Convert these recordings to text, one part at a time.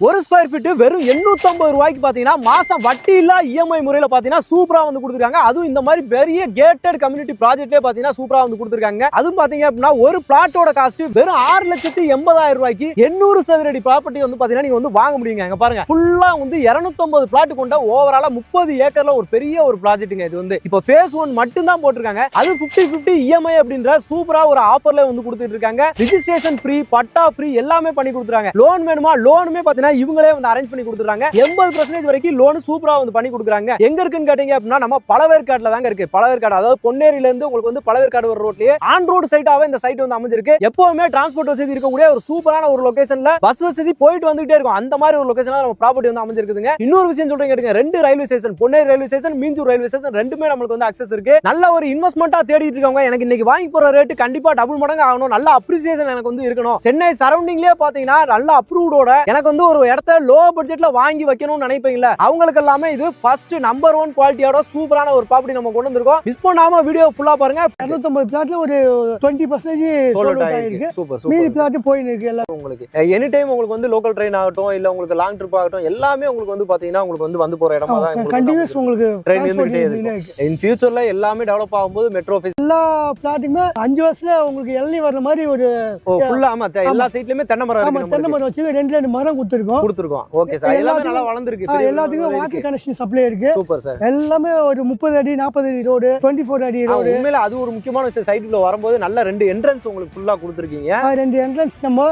ஒரு square feet வெறும் 850 ரூபாய்க்கு பாத்தீங்கன்னா மாசம் வட்டி இல்ல இஎம்ஐ முறையில பாத்தீங்கன்னா சூப்பரா வந்து கொடுத்துருக்காங்க. அதுவும் இந்த மாதிரி பெரிய கேட்டட் கம்யூனிட்டி ப்ராஜெக்ட்லயே பாத்தீங்கன்னா சூப்பரா வந்து கொடுத்துருக்காங்க. அதுவும் பாத்தீங்க அப்படின்னா ஒரு பிளாட்டோட காஸ்ட் வெறும் 6,80,000 ரூபாய்க்கு 800 சதுரடி ப்ராப்பர்ட்டி வந்து பாத்தீங்கன்னா நீங்க வந்து வாங்க முடியுங்க. இங்க பாருங்க ஃபுல்லா வந்து 250 பிளாட் கொண்ட ஓவராலா 30 ஏக்கர்ல ஒரு பெரிய ஒரு ப்ராஜெக்ட்டுங்க. இது வந்து இப்போ ஃபேஸ் 1 மட்டும் தான் போட்டிருக்காங்க. அது 50-50 இஎம்ஐ அப்படின்ற சூப்பரா ஒரு ஆஃபர்ல வந்து கொடுத்துட்டு இருக்காங்க. ரிஜிஸ்ட்ரேஷன் ஃப்ரீ, பட்டா ஃப்ரீ எல்லாமே பண்ணி கொடுத்துறாங்க. லோன் வேணுமா லோனுமே பாத்தீங்கன்னா இவங்களே வந்து அரேஞ்ச் பண்ணி கொடுத்துறாங்க. 80% வரைக்கும் லோன் சூப்பரா வந்து பண்ணி கொடுக்குறாங்க. எங்க இருக்குன்னு கேட்டீங்க அப்படின்னா நம்ம பழவேற்காடுல தாங்க இருக்கு. பழவேற்காடு அதாவது பொன்னேரியில இருந்து உங்களுக்கு வந்து பழவேற்காடு வர ரோட்லயே ஆன் ரோடு சைட்டாவே இந்த சைட் வந்து அமைஞ்சிருக்கு. எப்பவுமே டிரான்ஸ்போர்ட் வசதி இருக்கக்கூடிய ஒரு சூப்பரான ஒரு லொகேஷன்ல பஸ் வசதி போயிட்டு வந்துட்டே இருக்கும். அந்த மாதிரி ஒரு லொகேஷன்ல நம்ம ப்ராப்பர்ட்டி வந்து அமைஞ்சிருக்குதுங்க. இன்னொரு விஷயம் சொல்றேன் கேட்டுங்க, 2 railway station, Ponneri railway station, Minjur railway station ரெண்டுமே நமக்கு வந்து அக்சஸ் இருக்கு. நல்ல ஒரு இன்வெஸ்ட்மெண்டா தேடிட்டு இருக்கவங்க எனக்கு இன்னைக்கு வாங்கி போற ரேட் கண்டிப்பா டபுள் மடங்கு ஆகணும், நல்ல அப்ரிசியேஷன் எனக்கு வந்து இருக்கணும், சென்னை சரௌண்டிங்லயே பாத்தீங்கன்னா நல்ல அப்ரூவ்டோட எனக்கு வந்து ஒரு இடத்த லோ பட்ஜெட்ல வாங்கி வைக்கணும்னு நினைப்பீங்களா, அவங்களுக்கு எல்லாமே இது ஃபர்ஸ்ட் நம்பர் 1 குவாலிட்டியோட சூப்பரான ஒரு ப்ராப்பர்ட்டி நம்ம கொண்டு வந்திருக்கோம். மிஸ் பண்ணாம வீடியோ ஃபுல்லா பாருங்க. 250 பிளாட்ல ஒரு 20% சோல்ட் அவுட் ஆயிருக்கு. Super super. மீதி பிளாட் போயின்னு இருக்கு எல்லாம். உங்களுக்கு எனி டைம் உங்களுக்கு வந்து லோக்கல் ட்ரெயின் ஆகட்டும் இல்ல உங்களுக்கு லாங் ட்ரிப் ஆகட்டும் எல்லாமே உங்களுக்கு வந்து பாத்தீங்கன்னா உங்களுக்கு வந்து போற இடமா தான் கண்டினியூஸ் உங்களுக்கு ட்ரெயின் இருந்துட்டே இருக்கு. இன் ஃபியூச்சர்ல எல்லாமே டெவலப் ஆகும்போது மெட்ரோ எல்லா பிளாட்டுமே 5 வருஷத்துல உங்களுக்கு இளநீ வர்ற மாதிரி ஒரு ஃபுல்லா ஆமா எல்லா சைட்லயுமே தென்னை மரம் இருக்கு. தென்னை மரம் வச்சு 2 மரம் கொடுத்துருக்கோம். ஓகே சார், எல்லாமே நல்லா வளர்ந்திருக்கு. எல்லாத்துக்கும் வாட்டர் கனெக்ஷன் சப்ளை இருக்கு. Super sir. எல்லாமே ஒரு 30 அடி 40 அடி ரோடு, 24 அடி ரோடு. உண்மையில அது ஒரு முக்கியமான விஷயம். சைட்டுக்குள்ள வரும்போது நல்ல 2 என்ட்ரன்ஸ் உங்களுக்கு ஃபுல்லா கொடுத்துருக்கீங்க. 2 என்ட்ரன்ஸ் நம்ம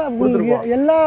எல்லா